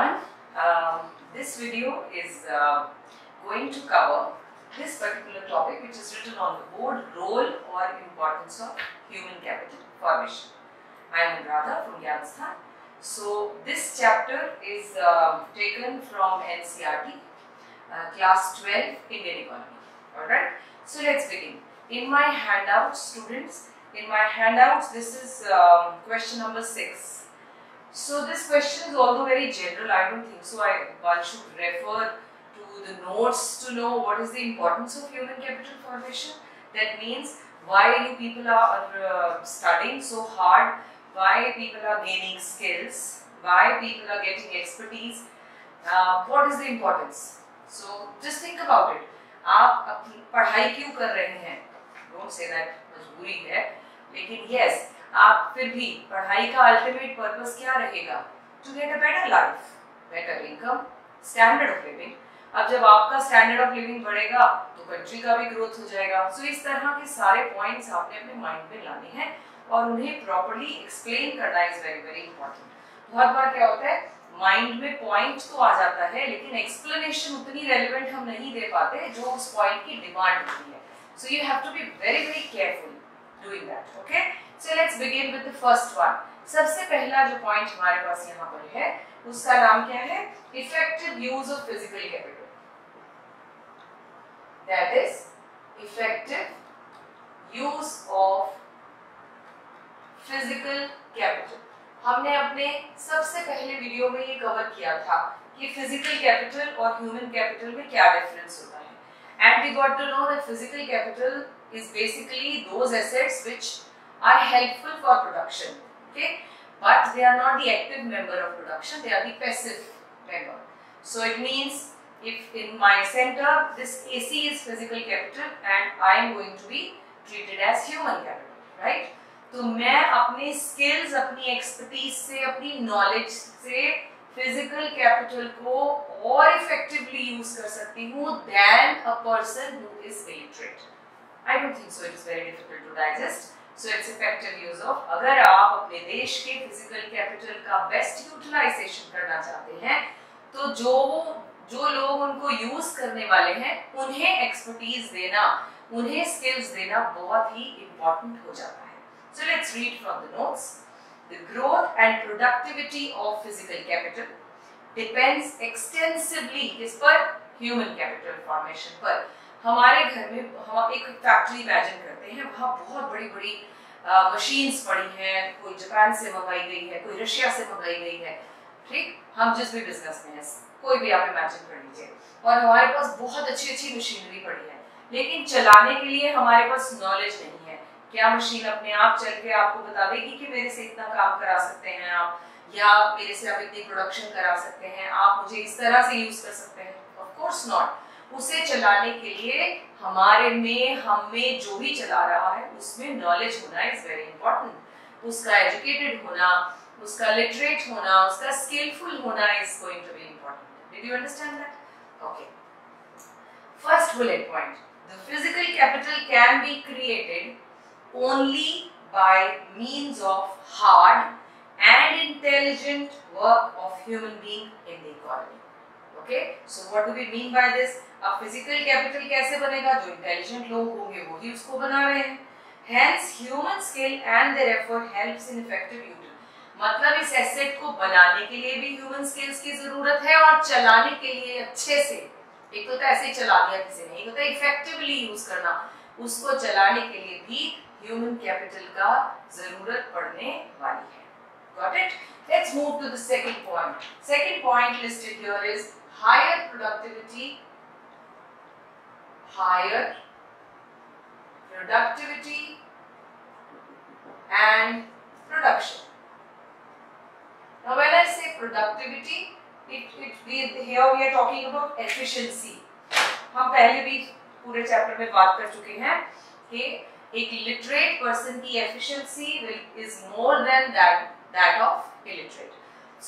everyone. This video is going to cover this particular topic, which is written on the board: role or importance of human capital formation. I am Radha from Gyansthan. So this chapter is taken from NCERT, class 12, Indian Economy. Alright, so let's begin. In my handouts, students, this is question number 6. So this question is although very general, I don't think so one should refer to the notes to know what is the importance of human capital formation. That means why you people are studying so hard, why people are gaining skills, why people are getting expertise, what is the importance. So just think about it. आप पढ़ाई क्यों कर रहे हैं? Don't say that मजबूरी है, लेकिन yes, आप फिर भी पढ़ाई का अल्टीमेट पर्पस क्या रहेगा? To get a better life, better income, standard of living. अब जब आपका स्टैंडर्ड ऑफ लिविंग बढ़ेगा तो कंट्री का भी ग्रोथ हो जाएगा. सो इस तरह के सारे पॉइंट्स आपने अपने माइंड में लाने हैं और उन्हें प्रॉपर्ली एक्सप्लेन करना इज वेरी वेरी इंपॉर्टेंट. बहुत बार क्या होता है, माइंड में पॉइंट तो आ जाता है लेकिन एक्सप्लेनेशन उतनी रेलेवेंट हम नहीं दे पाते जो उस पॉइंट की डिमांड होती है. So you have to be very very careful doing that. Okay, so let's begin with the first one. सबसे पहला जो पॉइंट हमारे पास यहाँ पर है उसका नाम क्या है? Effective use of physical capital. That is effective use of physical capital. हमने अपने सबसे पहले वीडियो में ये कवर किया था कि फिजिकल कैपिटल और ह्यूमन कैपिटल में क्या डिफरेंस होता है. And we got to know that physical capital is basically those assets which are helpful for production, okay, but they are not the active member of production, they are the passive member. So it means if in my center this AC is physical capital and I am going to be treated as human capital, right? तो मैं अपने skills, अपनी expertise से, अपनी knowledge से physical capital को और effectively use कर सकती हूँ then a person who is illiterate. I don't think so it is very difficult to digest. So it's effective use of. अगर आप अपने देश के फिजिकल कैपिटल का बेस्ट यूटिलाइजेशन करना चाहते हैं तो जो लोग उनको यूज करने वाले हैं उन्हें एक्सपर्टीज देना, उन्हें स्किल्स देना बहुत ही इंपॉर्टेंट हो जाता है. So let's read from the notes. The growth and productivity of physical capital depends extensively इस पर human capital formation पर. हमारे घर में हम एक फैक्ट्री इमेजिन करते हैं, वहाँ बहुत बड़ी बड़ी मशीन्स पड़ी हैं, कोई जापान से मंगाई गई है, कोई रशिया से मंगाई गई है, ठीक. हम जिस भी बिजनेस में हैं, कोई भी आप इमेजिन कर लीजिए, और हमारे पास बहुत अच्छी अच्छी मशीनरी पड़ी है, लेकिन चलाने के लिए हमारे पास नॉलेज नहीं है. क्या मशीन अपने आप चल के आपको बता देगी कि मेरे से इतना काम करा सकते हैं आप, या मेरे से आप इतनी प्रोडक्शन करा सकते हैं, आप मुझे इस तरह से यूज कर सकते हैं? Of course not. उसे चलाने के लिए हमारे में, हम में जो भी चला रहा है उसमें नॉलेज होना इज वेरी इंपॉर्टेंट. उसका एजुकेटेड होना, उसका लिटरेट होना, उसका स्किलफुल होना is going to be important. Did you understand that? Okay, first bullet point. The physical capital can be created only by means of hard and intelligent work of human being in the economy. Okay, so what do we mean by this? अब physical capital कैसे बनेगा? जो intelligent लोग होंगे वो ही उसको बना रहे हैं. Hence human skill and their effort helps in effective use. मतलब इस एसेट को बनाने के लिए भी ह्यूमन स्किल्स की जरूरत है और चलाने के लिए अच्छे से. एक तो ऐसे ही चला दिया किसी ने, एक होता है इफेक्टिवली यूज करना. उसको चलाने के लिए भी ह्यूमन कैपिटल का जरूरत पड़ने वाली है. Got it? Let's move to the second point. Second point listed here is higher productivity and production. Now when I say productivity, here we are talking about efficiency. हम पहले भी पूरे चैप्टर में बात कर चुके हैं कि एक लिटरेट पर्सन की efficiency is more than that of illiterate.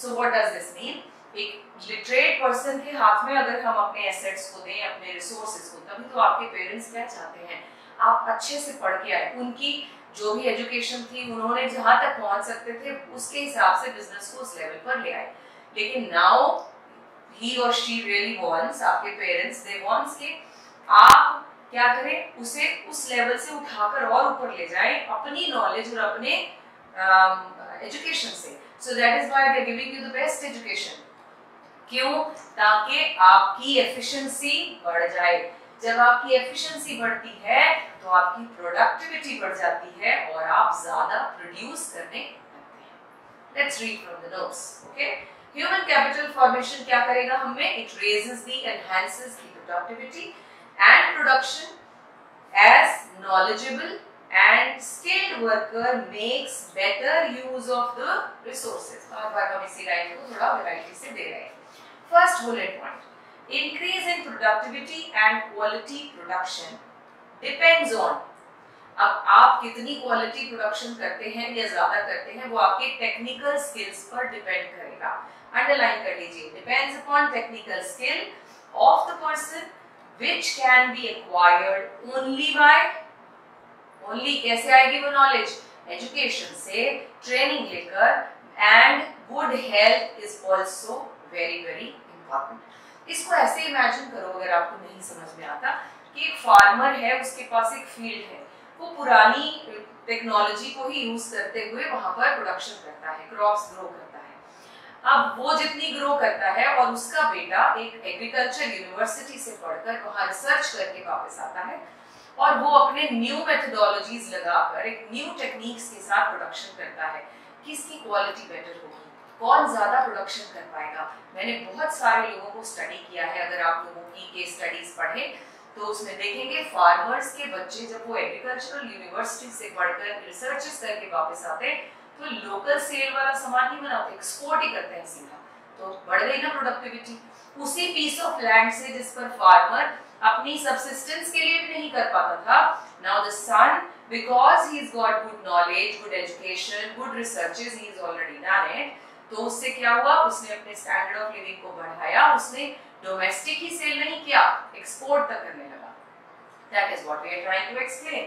So what does this mean? एक लिटरेट पर्सन के हाथ में अगर हम अपने एसेट्स को दें, अपने रिसोर्सेज को, तभी तो आपके पेरेंट्स क्या चाहते हैं, आप अच्छे से पढ़ के आए. उनकी जो भी एजुकेशन थी, उन्होंने जहाँ तक पहुँच सकते थे उसके हिसाब से बिजनेस को उस लेवल पर ले आए. लेकिन नाउ ही और शी रियली वांट्स, आपके पेरेंट्स दे वांट्स कि आप क्या करें, उसे उस लेवल से उठाकर और ऊपर ले जाएं अपनी नॉलेज और अपने एजुकेशन से। So that is why they are giving you the best education. क्यों? ताकि आपकी एफिशिएंसी बढ़ जाए। जब आपकी एफिशिएंसी बढ़ती है तो आपकी प्रोडक्टिविटी बढ़ जाती है और आप ज्यादा प्रोड्यूस करने लगते हैं। Let's read from the notes. Okay, human capital formation क्या करेगा हमें? It raises the enhances the productivity and production as knowledgeable and skilled worker makes better use of the resources। बार-बार हम इसी लाइन को थोड़ा वैरायटी से दे रहे हैं। First bullet point, increase in productivity and quality production depends on, अब आप कितनी क्वालिटी प्रोडक्शन करते हैं या ज्यादा करते हैं वो आपके टेक्निकल स्किल्स पर डिपेंड करेगा। अंडरलाइन कर लीजिए, depends upon technical skill of the person which can be acquired only by, only कैसे आएगी वो नॉलेज? एजुकेशन से, ट्रेनिंग लेकर, and good health is also very very important. इसको ऐसे इमेजिन करो, अगर आपको नहीं समझ में आता, कि एक फार्मर है, उसके पास एक फील्ड है, वो पुरानी टेक्नोलॉजी को ही यूज करते हुए वहां पर प्रोडक्शन करता है, क्रॉप्स ग्रो करता है। अब वो जितनी ग्रो करता है और उसका बेटा एक एग्रीकल्चर यूनिवर्सिटी से पढ़कर वहां रिसर्च करके वापस आता है और वो अपने न्यू मेथोडोलॉजीज लगाकर एक न्यू टेक्निक्स के साथ प्रोडक्शन करता है। किसकी क्वालिटी बेटर होगी? कौन ज्यादा प्रोडक्शन कर पाएगा? मैंने बहुत सारे लोगों को स्टडी किया है, अगर आप लोगों की केस स्टडीज पढ़े तो उसमें देखेंगे फार्मर्स के बच्चे जब वो एग्रीकल्चरल यूनिवर्सिटी से पढ़कर रिसर्चेस करके वापस आते हैं तो लोकल सेल वाला सामान नहीं बनाते, एक्सपोर्ट ही करते हैं सीधा। तो बढ़ गई ना प्रोडक्टिविटी। उसी पीस ऑफ लैंड से जिस पर फार्मर अपनी सबसिस्टेंस के लिए भी नहीं कर पाता था, now the son, because he's got good knowledge, good education, good researches, he is already done it, तो उससे क्या हुआ? उसने अपने स्टैंडर्ड ऑफ लिविंग को बढ़ाया, उसने डोमेस्टिक ही सेल नहीं किया, एक्सपोर्ट तक करने लगा। That is what we are trying to explain।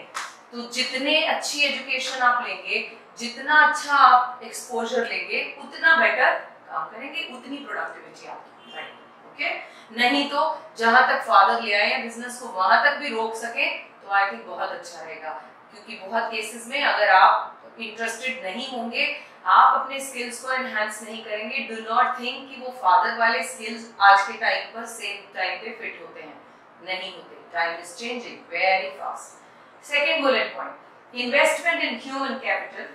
तो जितने अच्छी एजुकेशन आप लेंगे, जितना अच्छा आप एक्सपोजर लेंगे, उतना बेटर काम करेंगे, उतनी प्रोडक्टिविटी आपकी बढ़ेगी। ओके, नहीं तो जहां तक फादर ले आए बिजनेस को वहां तक भी रोक सके तो आई थिंक बहुत अच्छा रहेगा, क्योंकि बहुत केसेस में अगर आप इंटरेस्टेड नहीं होंगे, आप अपने स्किल्स को एनहांस नहीं करेंगे, डू नॉट थिंक कि वो फादर वाले स्किल्स आज के टाइम पर सेम टाइम पे फिट होते हैं, नहीं होते। Time is changing very fast. Second bullet point, investment in human capital.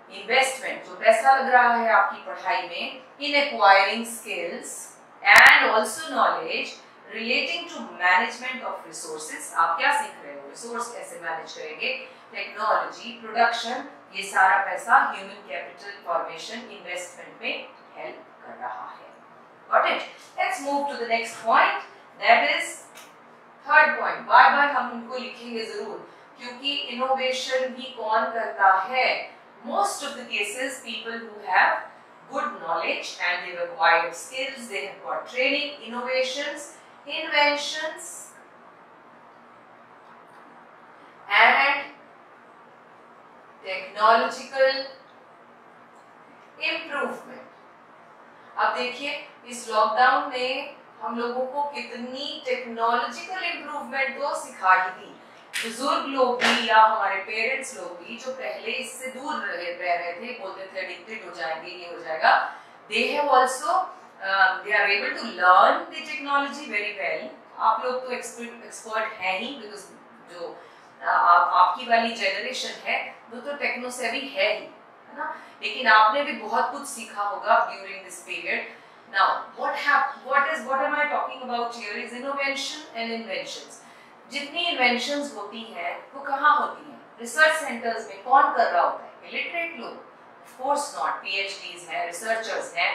Investment, जो पैसा लग रहा है आपकी पढ़ाई में, in acquiring skills and also knowledge relating to management of resources. आप क्या सीख रहे हो? रिसोर्स कैसे मैनेज करेंगे, टेक्नोलॉजी, प्रोडक्शन, ये सारा पैसा ह्यूमन कैपिटल फॉर्मेशन इन्वेस्टमेंट में हेल्प कर रहा है। Got it? Let's move to the next point, that is third point. बार बार हम उनको लिखेंगे जरूर, क्योंकि इनोवेशन भी कौन करता है? Most of the cases, people who have good knowledge and they've acquired skills, they have got training, innovations, inventions and technological improvement। अब देखिए, इस लॉकडाउन ने हम लोगों को कितनी टेक्नोलॉजिकल इम्प्रूवमेंट तो सिखा ही दी। बुजुर्ग लोग भी या हमारे पेरेंट्स लोग भी जो पहले इससे दूर रह रहे थे, बोलते थे एडिक्टेड हो जाएंगे, ये हो जाएगा, they have also they are able to learn the technology very well। आप लोग तो एक्सपर्ट हैं ही, बिकॉज जो आपकी वाली जनरेशन है वो तो टेक्नो सेवी है ही, है ना? लेकिन आपने भी बहुत कुछ सीखा होगा during this period. Now what am I talking about here is innovation and inventions। जितनी इन्वेंशंस होती हैं वो कहाँ होती हैं? रिसर्च सेंटर्स में। कौन कर रहा होता है? इलिटरेट लोग, ऑफ कोर्स नॉट। पीएचडीज हैं, रिसर्चर्स हैं,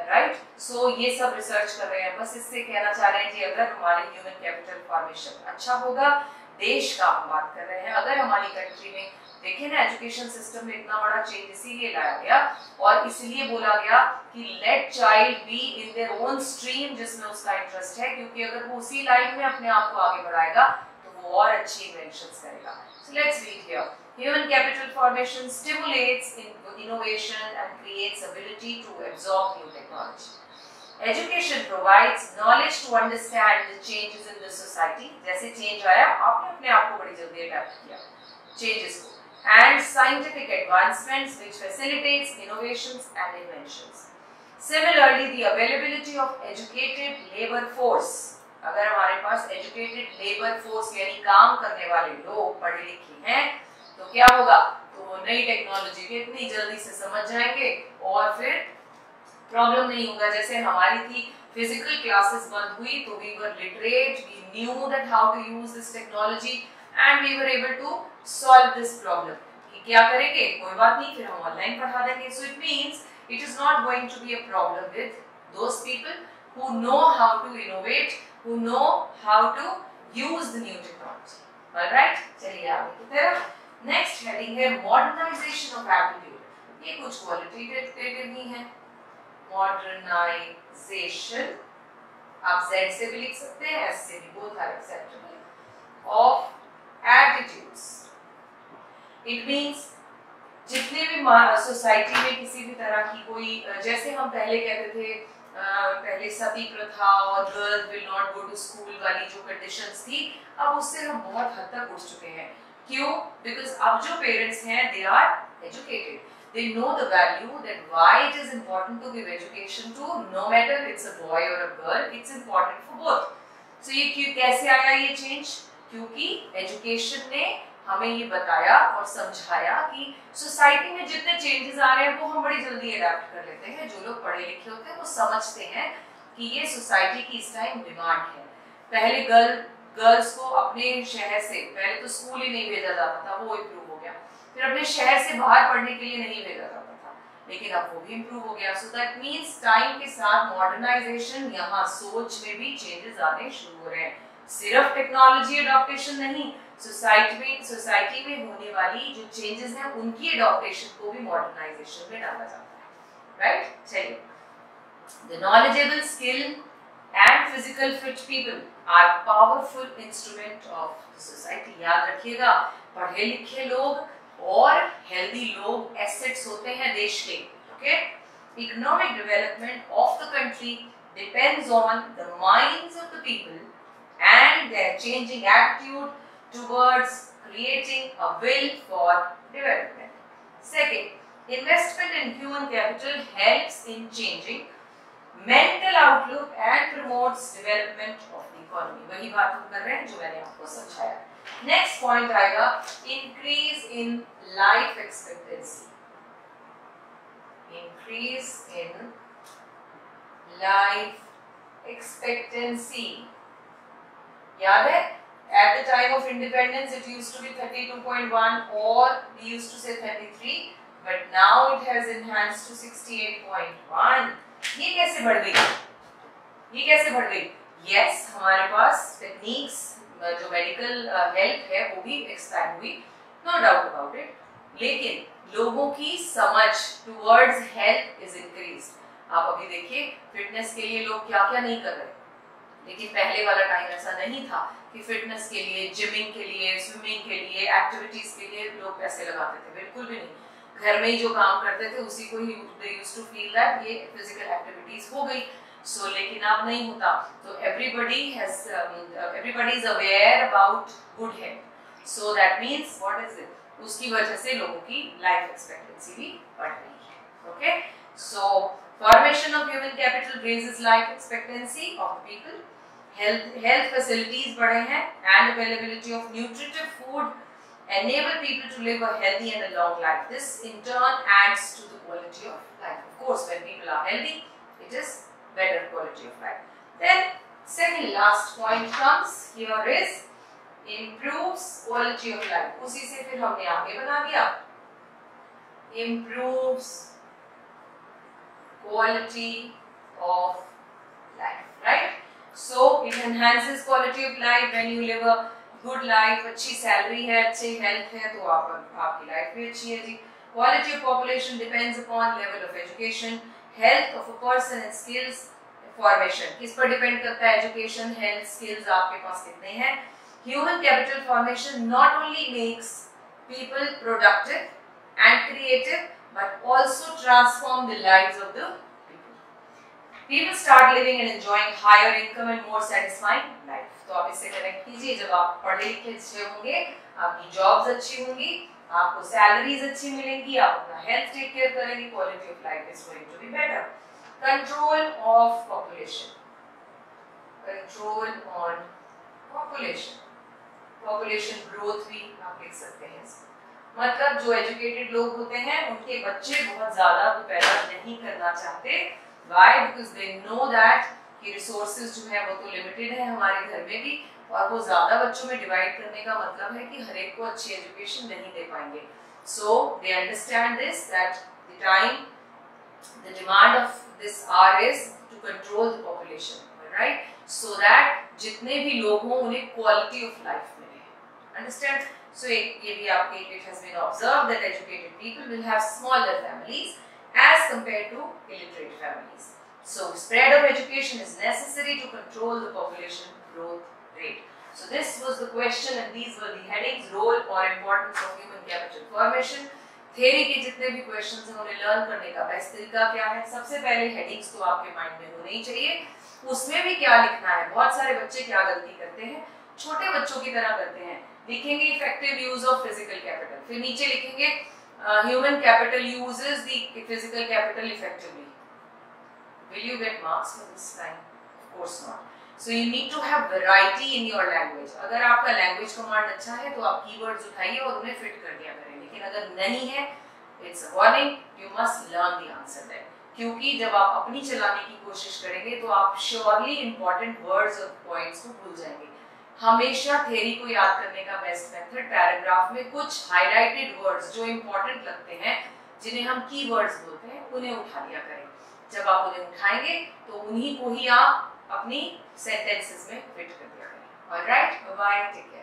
राइट? सो ये सब रिसर्च कर रहे हैं। बस इससे कहना चाह रहे हैं कि अगर हमारे ह्यूमन कैपिटल फॉर्मेशन अच्छा होगा, देश का हम बात कर रहे हैं, अगर हमारी कंट्री में देखिए ना, एजुकेशन सिस्टम में इतना बड़ा चेंज इसीलिए लाया गया और इसलिए बोला गया कि let child be in their own stream, जिसमें उसका इंटरेस्ट है, क्योंकि अगर वो उसी लाइन में अपने आप को आगे बढ़ाएगा तो वो और अच्छी इन्वेंशंस करेगा। So let's read here, Human capital formation stimulates innovation and creates ability to absorb new technology. Education provides knowledge to understand the changes in the society. जैसे change आया, आपने अपने आप को बड़ी जल्दी adapt किया changes को. And scientific advancements which facilitates innovations and inventions. Similarly, the availability of educated labor force. अगर हमारे पास educated labor force यानी काम करने वाले लोग पढ़े लिखे हैं, तो क्या होगा? तो वो नई टेक्नोलॉजी को इतनी जल्दी से समझ जाएंगे और फिर प्रॉब्लम नहीं होगा. जैसे हमारी थी फिजिकल क्लासेस बंद हुई तो we were literate, we knew that how to use this technology and we were able to solve this problem. कि क्या करेंगे? कोई बात नहीं, फिर हम ऑनलाइन पढ़ा देंगे. So it means it is not going to be a problem with those people who know how to innovate, who know how to use the new technology. All right, चलिए आगे की तरफ. नेक्स्ट हेडिंग है modernisation of aptitude. ये कुछ qualitative ही है. Modernisation आप Z से भी लिख सकते हैं, S से भी, both are acceptable, of aptitudes. It means जितने भी सोसाइटी में किसी भी तरह की कोई, जैसे हम पहले कहते थे, पहले सती प्रथा और girls will not go to school वाली जो कंडीशंस थी, अब उससे हम बहुत हद तक उठ चुके हैं. क्यों? बिकॉज अब जो पेरेंट्स हैं they are educated. They know the value that why it is important to give education to, no matter it's a boy or a girl, it's important for both. So ये क्यों कैसे आया ये change? क्योंकि education ने हमें ये बताया और समझाया कि सोसाइटी में जितने चेंजेस आ रहे हैं वो हम बड़ी जल्दी अडेप्ट कर लेते हैं. जो लोग पढ़े लिखे होते हैं वो समझते हैं कि ये सोसाइटी की इस टाइम डिमांड है. पहले गर्ल्स को अपने शहर से, पहले तो स्कूल ही नहीं भेजा जाता था, वो इम्प्रूव हो गया. फिर अपने शहर से बाहर पढ़ने के लिए नहीं भेजा जाता था, लेकिन अब वो भी इम्प्रूव हो गया. सो दैट मींस टाइम के साथ मॉडर्नाइजेशन, यहाँ सोच में भी चेंजेस आने शुरू हो रहे हैं. सिर्फ टेक्नोलॉजी एडॉप्टेशन नहीं, सोसाइटी में होने वाली जो चेंजेस हैं उनकी एडॉप्टेशन को भी मॉडर्नाइजेशन में डाला जाता है. राइट, चलिए. The knowledgeable skill and physical fit people are powerful instrument of society. याद रखिएगा, पढ़े लिखे लोग और हेल्दी लोग एसेट्स होते हैं देश के. Okay, economic development of the country depends on the minds of the people and their changing attitude towards creating a will for development. Second, investment in human capital helps in changing mental outlook and promotes development of the economy. वही बात हम कर रहे हैं जो मैंने आपको समझाया. Next point आएगा increase in life expectancy. Increase in life expectancy. याद है, at the time of independence it used to be 32.1 or we used to say 33, but now it has enhanced to 68.1. ये कैसे बढ़ गई? ये कैसे बढ़ गई? Yes, हमारे पास टेक्निक्स, जो मेडिकल हेल्प है वो भी एक्सपैंड हुई, नो डाउट अबाउट इट, लेकिन लोगों की समझ टुवर्ड्स हेल्थ इज इंक्रीज्ड. आप अभी देखिए फिटनेस के लिए लोग क्या क्या नहीं कर रहे, लेकिन पहले वाला टाइम ऐसा नहीं था कि फिटनेस के लिए, जिमिंग के लिए, स्विमिंग के लिए, एक्टिविटीज के लिए लोग पैसे लगाते थे. बिल्कुल भी नहीं. घर में ही जो काम करते थे उसी को ही they used to feel that ये फिजिकल एक्टिविटीज हो गई. सो लेकिन अब नहीं होता. तो everybody is aware about good health. So that means what is it? उसकी वजह से लोगों की लाइफ एक्सपेक्टेंसी भी बढ़ रही है. Okay, so formation of human capital raises life expectancy of the people. Health facilities बढ़े हैं and availability of nutritive food enable people to live a healthy and a long life. This in turn adds to the quality of life. Of course, when people are healthy, it is better quality of life. Then second last point comes here is improves quality of life. उसी से फिर हमने आगे बना दिया improves quality of life, right? So it enhances quality of life when you live a good life. अच्छी salary है, अच्छी हेल्थ है, तो आपकी लाइफ भी अच्छी है जी. Quality of population depends upon level of education, health of a person and skills formation. किस पर डिपेंड करता है? एजुकेशन, हेल्थ, स्किल्स आपके पास कितने हैं. Human capital formation not only makes people productive and creative, but also transform the lives of the people. People start living and enjoying higher income and more satisfying life. तो आप इससे connect कीजिए, जब आप पढ़े लिखे अच्छे होंगे, आपकी जॉब्स अच्छी होंगी, आपको सैलरीज अच्छी मिलेंगी, आप अपना हेल्थ टेक केयर करेंगे, quality of life is going to be better. Control of population. Control on population. Population growth भी आप लिख सकते हैं. मतलब जो एजुकेटेड लोग होते हैं उनके बच्चे बहुत ज्यादा तो पैदा नहीं करना चाहते. Why? Because they know that कि रिसोर्सेज जो है वो तो लिमिटेड है हमारे घर में भी, और वो ज्यादा बच्चों में डिवाइड करने का मतलब है कि हर एक को अच्छी एजुकेशन नहीं दे पाएंगे. So they understand this, that the time, the demand of this hour is to control the population, right? So that जितने भी लोग हों उन्हें क्वालिटी ऑफ लाइफ मिले. Understand? So ये भी आपके it has been observed that educated people will have smaller families as compared to illiterate families. So spread of education is necessary to control the population growth rate. So this was the question and these were the headings: role or importance of human capital formation. Theory के जितने भी questions हैं उन्हें learn करने का best तरीका क्या है? सबसे पहले हेडिंग्स तो आपके माइंड में होनी ही चाहिए. उसमें भी क्या लिखना है? बहुत सारे बच्चे क्या गलती करते हैं, छोटे बच्चों की तरह करते हैं. लिखेंगे effective use of physical capital, फिर नीचे लिखेंगे human capital uses the physical capital effectively. Will you get marks for this time? Of course not. So you need to have variety in your language. अगर आपका language command अच्छा है तो आप keywords उठाइए और उन्हें फिट कर दिया करें. लेकिन अगर नहीं है, it's a warning. You must learn the answer there. क्योंकि जब आप अपनी चलाने की कोशिश करेंगे तो आप श्योरली इंपॉर्टेंट वर्ड्स और पॉइंट्स को भूल जाएंगे. हमेशा थ्योरी को याद करने का बेस्ट मेथड पैराग्राफ में कुछ हाइलाइटेड वर्ड्स जो इंपॉर्टेंट लगते हैं, जिन्हें हम कीवर्ड्स बोलते हैं, उन्हें उठा लिया करें. जब आप उन्हें उठाएंगे तो उन्हीं को ही आप अपनी सेंटेंसेस में फिट कर दिया करें. Alright, bye bye, take care.